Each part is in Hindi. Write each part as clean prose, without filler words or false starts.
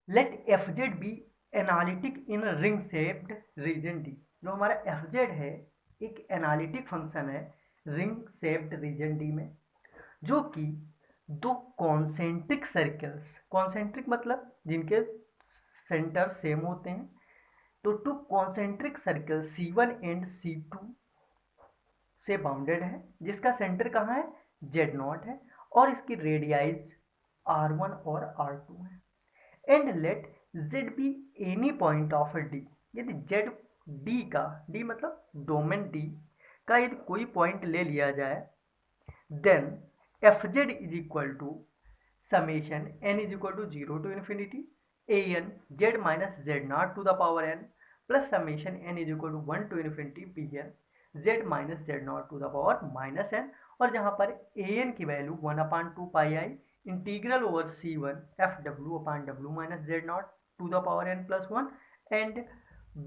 Late f z be analytic in ring shaped region D. जो हमारा एफ जेड है एक एनालिटिक फंक्शन है रिंग शेप्ड रीजन डी में, जो कि दो कॉन्सेंट्रिक सर्कल्स, कॉन्सेंट्रिक मतलब जिनके सेंटर सेम होते हैं, तो to concentric circle C1 and C2 से बाउंडेड है, जिसका सेंटर कहाँ है, Z0 है, और इसकी रेडियाइज R1 और R2 है। And let Z be any point of D। यदि Z D का, D मतलब डोमेन D का यदि कोई पॉइंट ले लिया जाए, then f Z is equal to summation n is equal to 0 to infinity an z minus Z not to the power n plus summation n is equal to 1 to infinity bn z minus Z not to the power minus n। और जहाँ पर an की value 1/2 pi I integral over c1 F W upon W minus Z not to the power n plus 1 and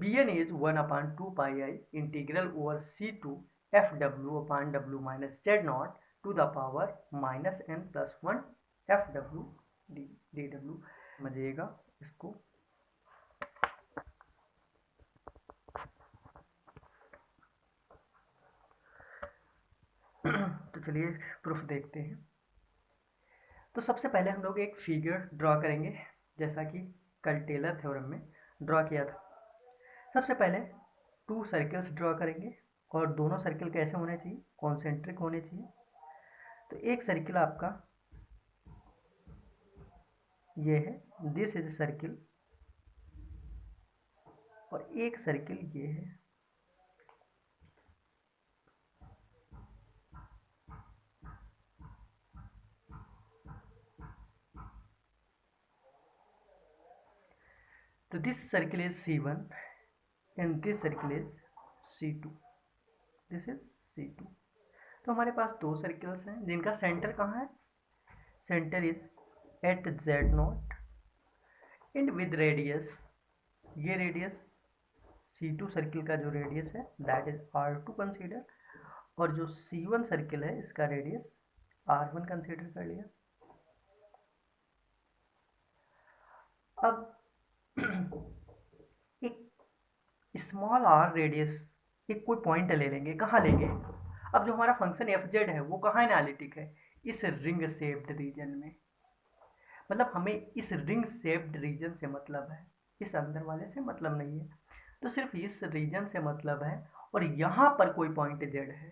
bn is 1/2 pi I integral over c2 fw upon w minus z naught to the power minus n plus 1 fw dw। समझिएगा इसको। तो चलिए प्रूफ देखते हैं। तो सबसे पहले हम लोग एक फिगर ड्रॉ करेंगे, जैसा कि कल टेलर थ्योरम में ड्रॉ किया था। सबसे पहले टू सर्कल्स ड्रॉ करेंगे, और दोनों सर्कल कैसे होने चाहिए, कॉन्सेंट्रिक होने चाहिए। तो एक सर्किल आपका ये है, दिस इज सर्किल, और एक सर्किल ये है। तो this circle is C1 and this circle is C2, this is C2। तो हमारे पास दो सर्किल्स हैं जिनका सेंटर कहाँ है, centre is at Z0 and with radius, ये रेडियस C2 सर्किल का जो रेडियस है दैट इज R2 कंसीडर, और जो C1 सर्किल है इसका रेडियस R1 कंसीडर कर लिया। अब एक स्मॉल आर रेडियस एक कोई पॉइंट ले लेंगे, कहाँ लेंगे। अब जो हमारा फंक्शन एफ जेड है वो कहाँ एनालिटिक है, इस रिंग शेप्ड रीजन में। मतलब हमें इस रिंग शेप्ड रीजन से मतलब है, इस अंदर वाले से मतलब नहीं है। तो सिर्फ इस रीजन से मतलब है, और यहाँ पर कोई पॉइंट जेड है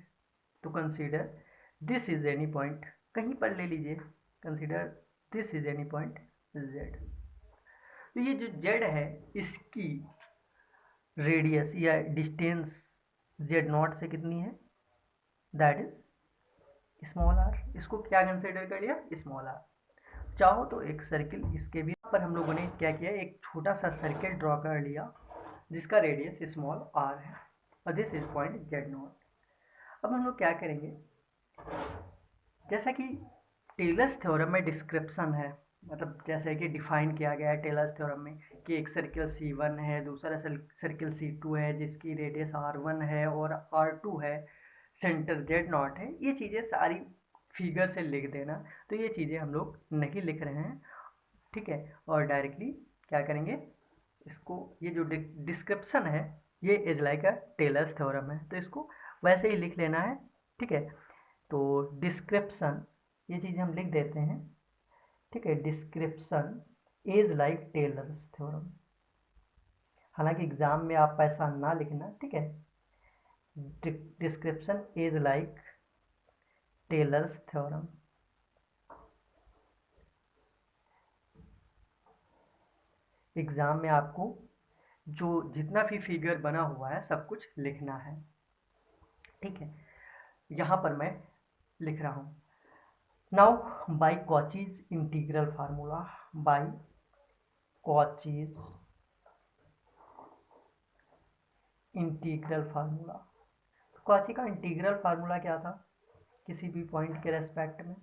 तो consider this is any point, कहीं पर ले लीजिए, consider this is any point Z. तो ये जो जेड है इसकी रेडियस या डिस्टेंस जेड नॉट से कितनी है, दैट इज स्मॉल आर। इसको क्या कंसिडर कर लिया, स्मॉल आर। चाहो तो एक सर्किल इसके भी पर हम लोगों ने क्या किया, एक छोटा सा सर्किल ड्रॉ कर लिया जिसका रेडियस स्मॉल आर है, और this is point Z not. अब हम लोग क्या करेंगे, जैसा कि टेलर्स थ्योरम में डिस्क्रिप्शन है, मतलब जैसे कि डिफाइन किया गया है टेलर्स थ्योरम में कि एक सर्किल C1 है, दूसरा सर्किल C2 है जिसकी रेडियस R1 है और R2 है, सेंटर Z0 है। ये चीज़ें सारी फिगर से लिख देना। तो ये चीज़ें हम लोग नहीं लिख रहे हैं, ठीक है, और डायरेक्टली क्या करेंगे इसको, ये जो डिस्क्रिप्शन है ये is like a Taylor's theorem है, तो इसको वैसे ही लिख लेना है, ठीक है। तो डिस्क्रिप्शन ये चीज़ हम लिख देते हैं, ठीक है। Description is like Taylor's theorem, हालांकि एग्जाम में आप ऐसा ना लिखना, ठीक है। Description is like Taylor's theorem. Exam में आपको जो जितना भी फिगर बना हुआ है सब कुछ लिखना है, ठीक है। यहाँ पर मैं लिख रहा हूँ। Now by Cauchy's integral formula, by Cauchy's integral formula. Cauchy का इंटीग्रल फार्मूला क्या था किसी भी पॉइंट के रेस्पेक्ट में।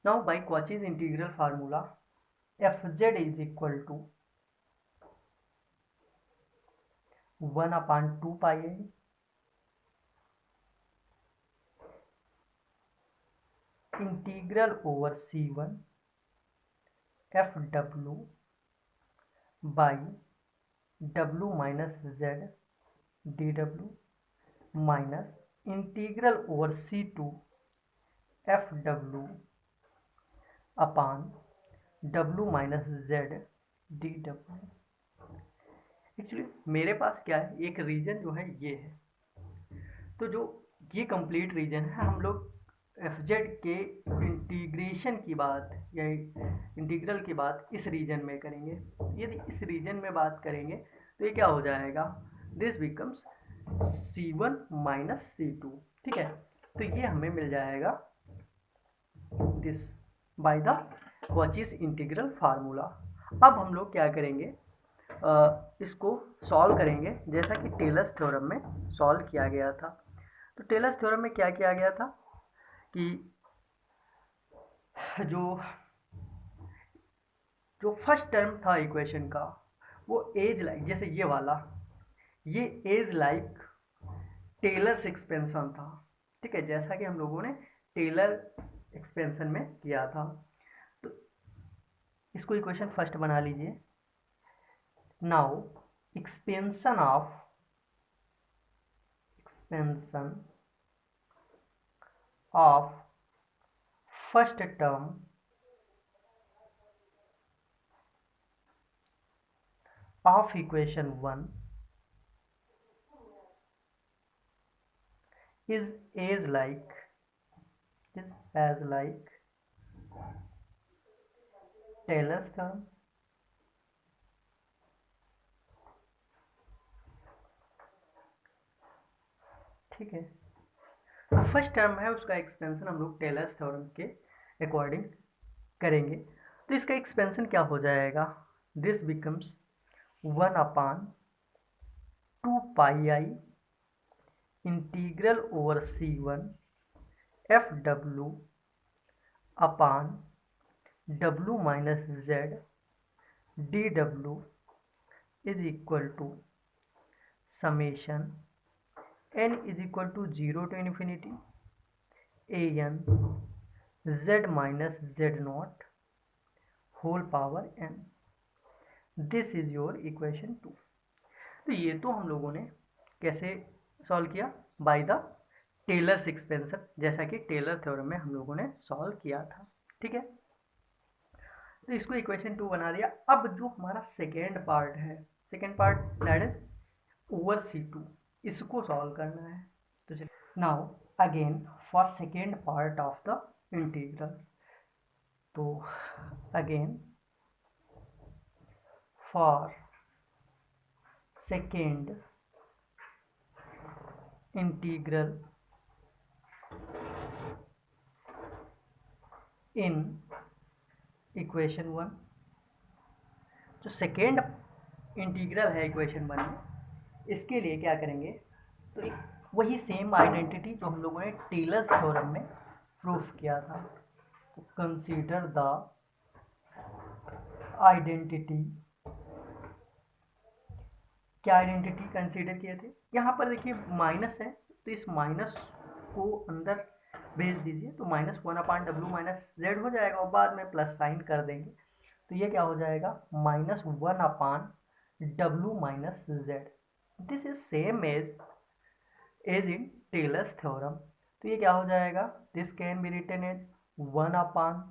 Now by Cauchy's integral formula F Z is equal to 1/2 pi I integral over C1 F W by W minus Z D W minus integral over C two F W upon W minus Z D W. Actually मेरे पास क्या है, एक रीजन जो है ये है, तो जो ये कंप्लीट रीजन है हम लोग एफ जेड के इंटीग्रेशन की बात या इंटीग्रल की बात इस रीजन में करेंगे। यदि इस रीजन में बात करेंगे तो ये क्या हो जाएगा, this becomes c1 minus c2। ठीक है, तो ये हमें मिल जाएगा this by the Cauchy's integral formula. अब हम लोग क्या करेंगे, इसको सॉल्व करेंगे जैसा कि टेलर्स थ्योरम में सॉल्व किया गया था। तो टेलर्स थ्योरम में क्या किया गया था कि जो जो फर्स्ट टर्म था इक्वेशन का वो एज लाइक, जैसे ये वाला, ये एज लाइक टेलर्स एक्सपेंशन था। ठीक है, जैसा कि हम लोगों ने टेलर एक्सपेंशन में किया था। तो इसको इक्वेशन फर्स्ट बना लीजिए। Now expansion of first term of equation 1 is as like Taylor's theorem। ठीक है, तो फर्स्ट टर्म है उसका एक्सपेंशन हम लोग टेलर्स थ्योरम के अकॉर्डिंग करेंगे। तो इसका एक्सपेंशन क्या हो जाएगा, this becomes 1 upon 2 pi I integral over c1 F W upon W minus Z D W is equal to summation n is equal to 0 to infinity an z minus Z not whole power n। This is your equation 2। तो ये तो हम लोगों ने कैसे सॉल्व किया, बाय द टेलर्स एक्सपेंशन, जैसा कि टेलर थ्योरम में हम लोगों ने सॉल्व किया था। ठीक है, तो इसको इक्वेशन 2 बना दिया। अब जो हमारा सेकेंड पार्ट है, second part that is over c2, इसको सॉल्व करना है। तो चलिए now again for second part of the integral, तो again for second integral in equation 1, जो सेकेंड इंटीग्रल है इक्वेशन 1 में, इसके लिए क्या करेंगे, तो वही सेम आइडेंटिटी जो हम लोगों ने टेलर्स थ्योरम में प्रूफ किया था। तो कंसीडर द आइडेंटिटी, क्या आइडेंटिटी कंसीडर किए थे, यहाँ पर देखिए माइनस है तो इस माइनस को अंदर भेज दीजिए, तो minus 1 upon W minus Z हो जाएगा और बाद में प्लस साइन कर देंगे। तो ये क्या हो जाएगा, minus 1 upon W minus z. This is same as in Taylor's theorem. तो ये क्या हो जाएगा, this can be written as 1 upon,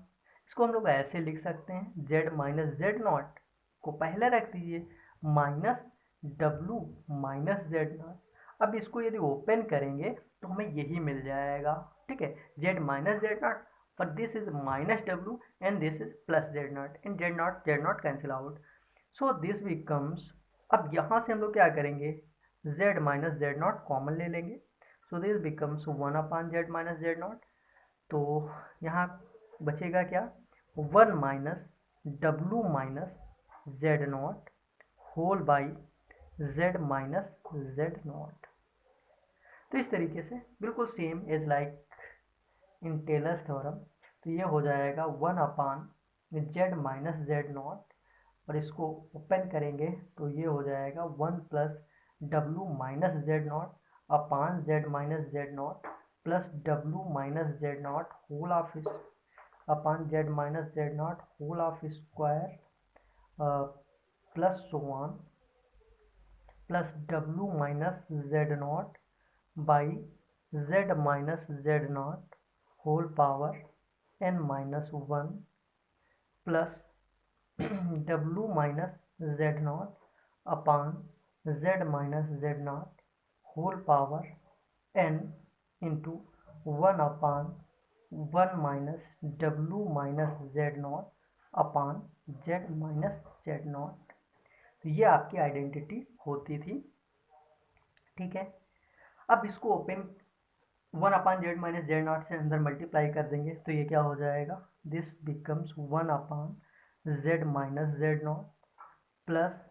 इसको हम लोग ऐसे लिख सकते हैं, जेड माइनस जेड नॉट को पहले रख दीजिए, minus W minus Z not. अब इसको यदि ओपन करेंगे तो हमें यही मिल जाएगा। ठीक है, Z minus Z not, but this is minus w and this is plus z naught, and z naught cancel out, so this becomes, अब यहाँ से हम लोग क्या करेंगे, z minus Z not common ले लेंगे, so this becomes 1 upon z minus Z not. तो यहाँ बचेगा क्या, 1 माइनस डब्लू minus Z not whole by z minus Z not. तो इस तरीके से बिल्कुल same as like in Taylor's theorem. तो ये हो जाएगा 1 upon z minus Z not, और इसको ओपन करेंगे तो ये हो जाएगा 1 प्लस डब्लू minus Z not upon z minus Z nought plus डब्लू minus Z not whole of upon Z minus Z not whole of square plus so on plus W minus Z not by Z minus Z not whole power n minus one plus W minus Z not upon Z minus Z not whole power n into one upon one minus W minus Z not upon Z minus Z not. तो ये आपकी आइडेंटिटी होती थी, ठीक है। अब इसको open one upon Z minus Z not से अंदर मल्टीप्लाई कर देंगे तो ये क्या हो जाएगा, this becomes one upon Z minus Z nought plus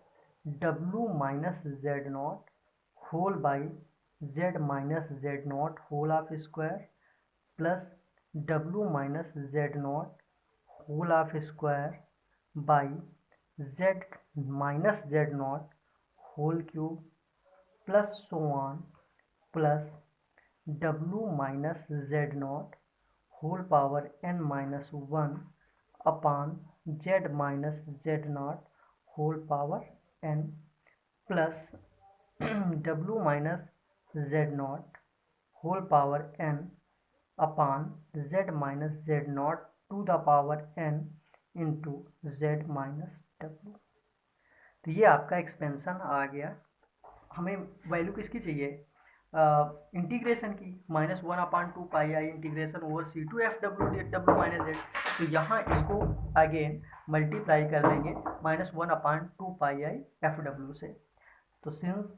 W minus Z not whole by Z minus Z not whole of square plus W minus Z not whole of square by Z minus Z not whole cube plus so on plus W minus Z not whole power n minus one upon Z minus Z not whole power n plus W minus Z not whole power n upon Z minus Z not to the power n into Z minus W. तो ये आपका एक्सपेंशन आ गया। हमें वैल्यू किसकी चाहिए, इंटीग्रेशन की, minus one upon two pi I integration over C two F W D W minus Z. तो यहाँ इसको अगेन मल्टीप्लाई कर देंगे minus one upon two pi I F W से। तो since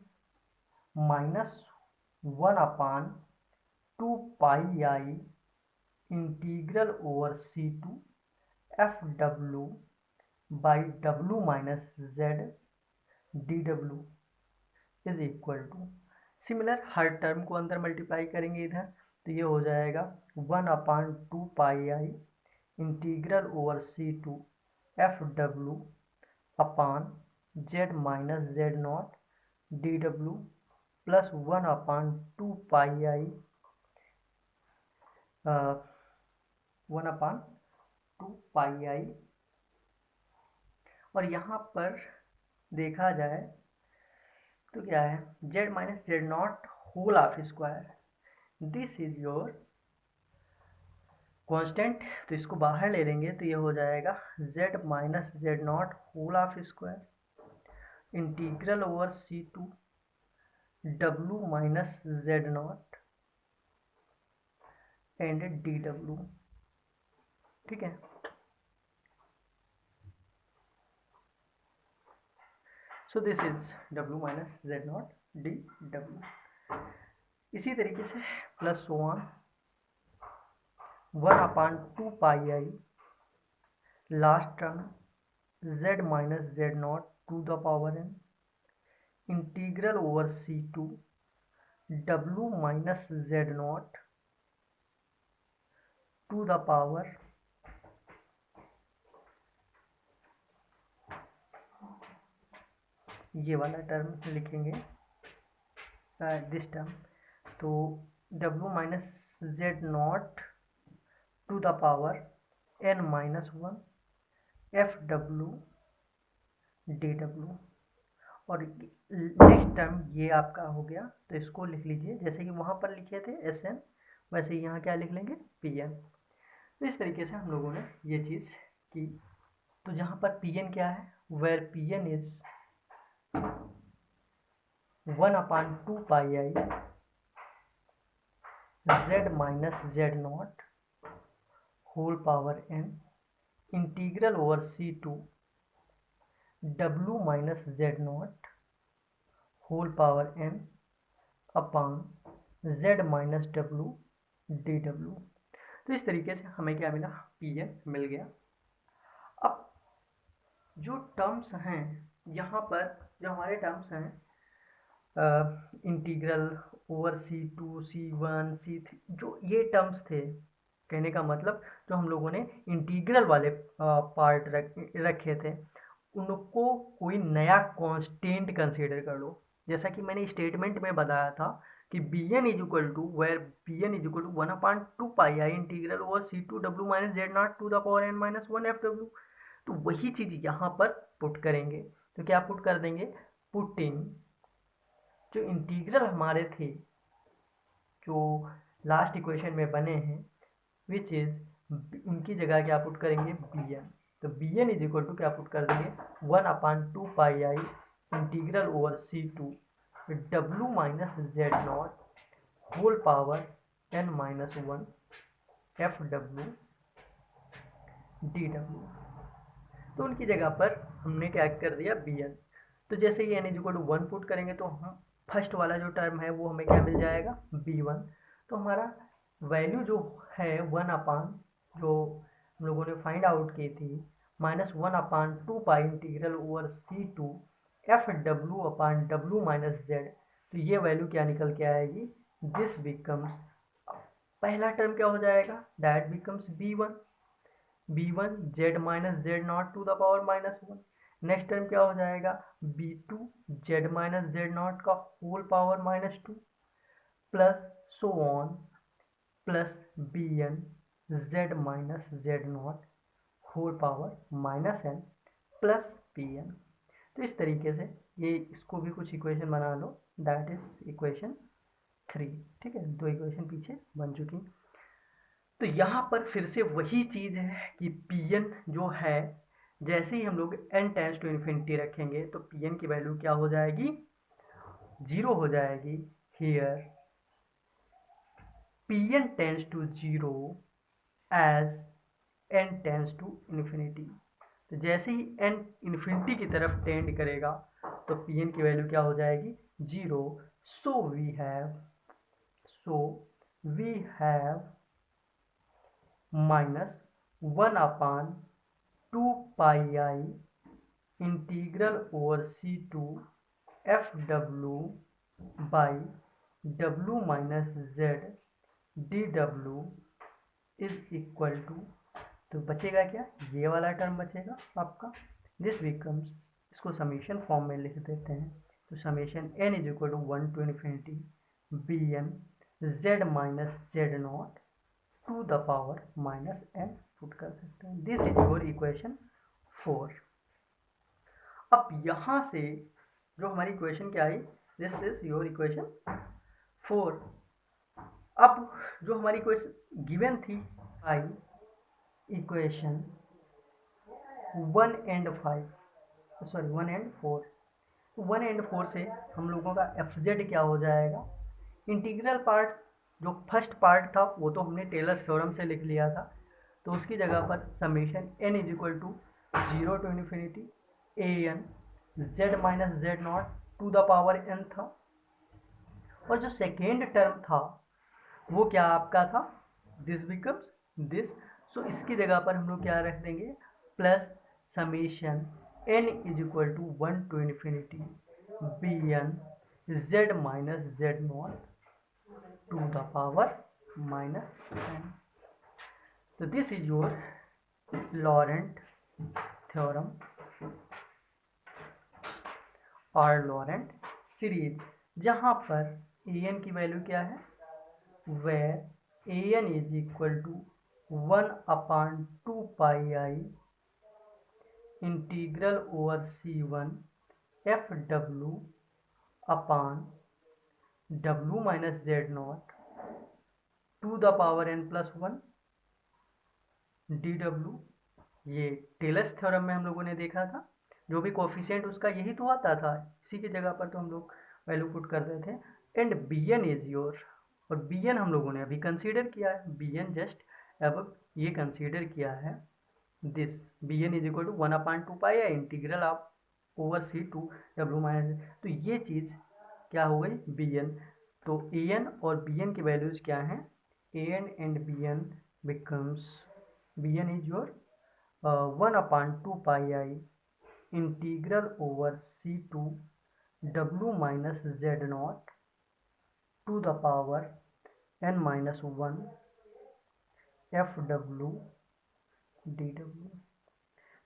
minus one upon two pi I integral over C two F W by W minus Z D W is equal to, similar हर टर्म को अंदर मल्टीप्लाई करेंगे इधर, तो ये हो जाएगा one upon two pi I integral over C two F W upon Z minus Z not D W plus one upon two pi I one upon two pi I. और यहाँ पर देखा जाए तो क्या है, Z minus Z not whole of square, this is your constant, तो इसको बाहर ले लेंगे तो ये हो जाएगा Z minus Z not whole of square integral over C two W minus Z nought and D W, ठीक है। So this is W minus Z not D W. इसी तरीके से plus so on one upon two pi I last term Z minus Z not to the power n integral over C two W minus Z not to the power ये वाला टर्म लिखेंगे दिस टर्म, तो W minus Z not to the power n minus one F W D W. और नेक्स्ट टर्म ये आपका हो गया, तो इसको लिख लीजिए जैसे कि वहाँ पर लिखे थे एस एन, वैसे ही यहाँ क्या लिख लेंगे पी एन। तो इस तरीके से हम लोगों ने ये चीज़ की। तो जहाँ पर पी एन क्या है, where P N is one upon two pi I Z minus Z not whole power n integral over C two W minus Z not whole power n upon Z minus W D W. तो इस तरीके से हमें क्या मिला, पी एन मिल गया। अब जो टर्म्स हैं यहाँ पर, जो हमारे टर्म्स हैं इंटीग्रल ओवर सी two C one C three, जो ये टर्म्स थे, कहने का मतलब जो हम लोगों ने इंटीग्रल वाले पार्ट रखे थे, उनको कोई नया कांस्टेंट कंसीडर कर लो। जैसा कि मैंने स्टेटमेंट में बताया था कि B N is equal to where B N is equal to 1/2 pi I integral over C two W minus Z not to the power N minus 1 F W. तो वही चीज़ यहाँ पर पुट करेंगे। तो क्या पुट कर देंगे, पुटिंग जो इंटीग्रल हमारे थे जो लास्ट इक्वेशन में बने हैं विच इज उनकी जगह क्या पुट करेंगे बी एन। तो B N is equal to क्या पुट कर देंगे 1/2 pi I integral over C two W minus Z not whole power N minus 1 F W D W. तो उनकी जगह पर हमने क्या कर दिया बी एन। तो जैसे ही n is equal to 1 put करेंगे तो हम फर्स्ट वाला जो टर्म है वो हमें क्या मिल जाएगा बी वन। तो हमारा वैल्यू जो है 1 जो हम लोगों ने फाइंड आउट की थी -1/2 पाई इंटीग्रल ओवर सी टू एफ डब्ल्यू माइनस जेड। तो ये वैल्यू क्या निकल के आएगी, दिस बिकम्स, पहला टर्म क्या हो जाएगा, that becomes b one z minus Z not to the power -1। Next term क्या हो जाएगा b2 z minus Z not का whole power -2 plus so on plus bn z minus Z not whole power -n plus pn। तो इस तरीके से ये इसको भी कुछ इक्वेशन बना लो, दैट इज इक्वेशन 3। ठीक है, 2 इक्वेशन पीछे बन चुकी। तो यहाँ पर फिर से वही चीज़ है कि pn जो है जैसे ही हम लोग n टेंस टू इन्फिनिटी रखेंगे तो pn की वैल्यू क्या हो जाएगी, 0 हो जाएगी। Here pn tends to 0 as n tends to infinity. तो जैसे ही n इन्फिनिटी की तरफ टेंड करेगा तो pn की वैल्यू क्या हो जाएगी 0। So we have -1/2 pi I integral over C two F W by W minus Z D W is equal to, तो बचेगा क्या, ये वाला टर्म बचेगा आपका। दिस बिकम्स, इसको समीशन फॉर्म में लिख देते हैं। तो summation n is equal to 1 to infinity B N Z minus Z not to the power -n put कर सकते हैं। This is your equation 4। अब यहाँ से जो हमारी इक्वेशन क्या आई, दिस इज योर इक्वेशन 4। अब जो हमारी इक्वेशन गिवन थी आई इक्वेशन 1 एंड 4, 1 एंड 4 से हम लोगों का एफ जेड क्या हो जाएगा, इंटीग्रल पार्ट जो फर्स्ट पार्ट था वो तो हमने टेलर्स थ्योरम से लिख लिया था। तो उसकी जगह पर summation n is equal to 0 to infinity A N Z minus Z not to the power n था। और जो सेकेंड टर्म था वो क्या आपका था, दिस बिकम्स दिस। सो इसकी जगह पर हम लोग क्या रख देंगे, plus summation n is equal to 1 to infinity B N Z minus Z not to the power -n। तो this is your Laurent theorem और लॉरेंट सीरीज, जहाँ पर an की वैल्यू क्या है, where an is equal to 1/2 pi I integral over c1 F W upon W minus Z not to the power n plus 1 D W. ये टेलर्स थ्योरम में हम लोगों ने देखा था, जो भी कोफिशिएंट उसका यही तो आता था, इसी की जगह पर तो हम लोग वैल्यू पुट करते थे। And B N is your, और बी एन हम लोगों ने अभी कंसीडर किया है, बी एन जस्ट अब ये कंसीडर किया है this, B N is equal to 1/2 pi है इंटीग्रल आप ओवर सी टू डब्ल्यू माइनस। तो ये चीज़ क्या हो गई बी एन। तो ए एन और बी एन की वैल्यूज़ क्या हैं, A N and B N becomes, B N is your 1/2 pi I integral over C two W minus Z not to the power n minus 1 F W D W.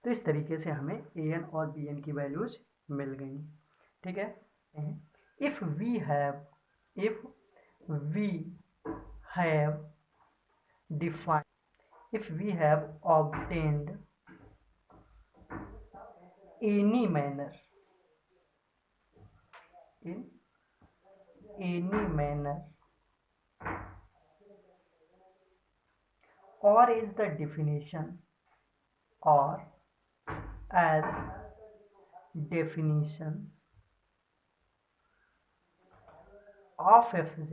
तो इस तरीके से हमें ए एन और बी एन की वैल्यूज मिल गई। ठीक है, if we have defined, if we have obtained any manner, in any manner, or is the definition, or as definition of fz,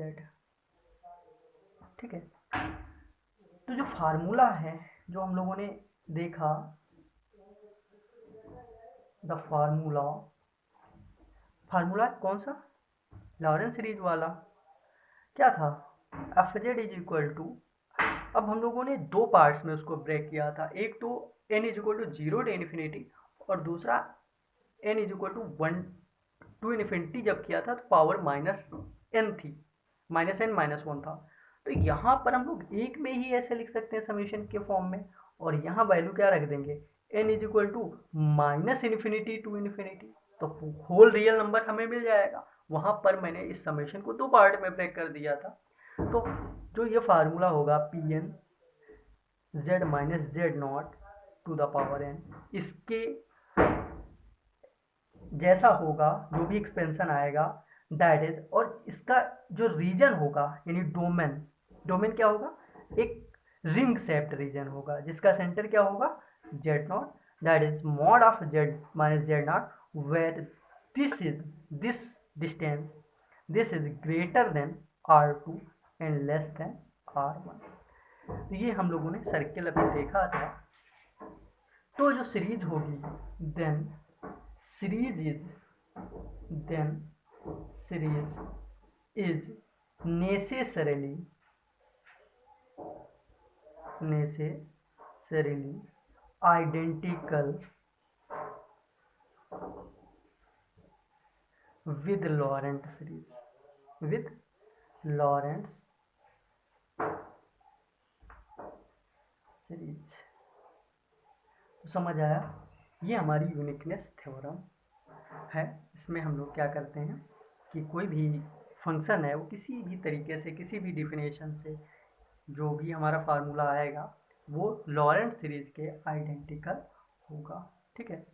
ठीक है। तो जो फार्मूला है जो हम लोगों ने देखा, द फार्मूला कौन सा, लॉरेंस सीरीज वाला, क्या था, F Z is equal to, अब हम लोगों ने दो पार्ट्स में उसको ब्रेक किया था, एक तो N is equal to zero to infinity, और दूसरा N is equal to one to infinity जब किया था तो पावर माइनस एन थी, माइनस एन माइनस वन था। तो यहाँ पर हम लोग एक में ही ऐसे लिख सकते हैं समीशन के फॉर्म में, और यहाँ वैल्यू क्या रख देंगे, N is equal to minus infinity to infinity, तो होल रियल नंबर हमें मिल जाएगा। वहाँ पर मैंने इस समीशन को दो पार्ट में ब्रेक कर दिया था। तो जो ये फार्मूला होगा P N Z minus Z not to the power N, इसके जैसा होगा जो भी एक्सपेंशन आएगा, दैट इज, और इसका जो रीजन होगा यानी डोमेन, डोमेन क्या होगा, एक रिंग शेप्ड रीजन होगा जिसका सेंटर क्या होगा, Z nought, that is mod of Z minus Z nought, where this distance, this is greater than R2 and less than R1। तो ये हम लोगों ने सर्किल अभी देखा था। तो जो सीरीज होगी, then series is then series is necessarily identical with Lorentz series, with Lorentz series। तो समझ आया, ये हमारी यूनिकनेस थ्योरम है। इसमें हम लोग क्या करते हैं कि कोई भी फंक्शन है वो किसी भी तरीके से, किसी भी डिफिनेशन से, जो भी हमारा फार्मूला आएगा वो लॉरेंट सीरीज के आइडेंटिकल होगा, ठीक है।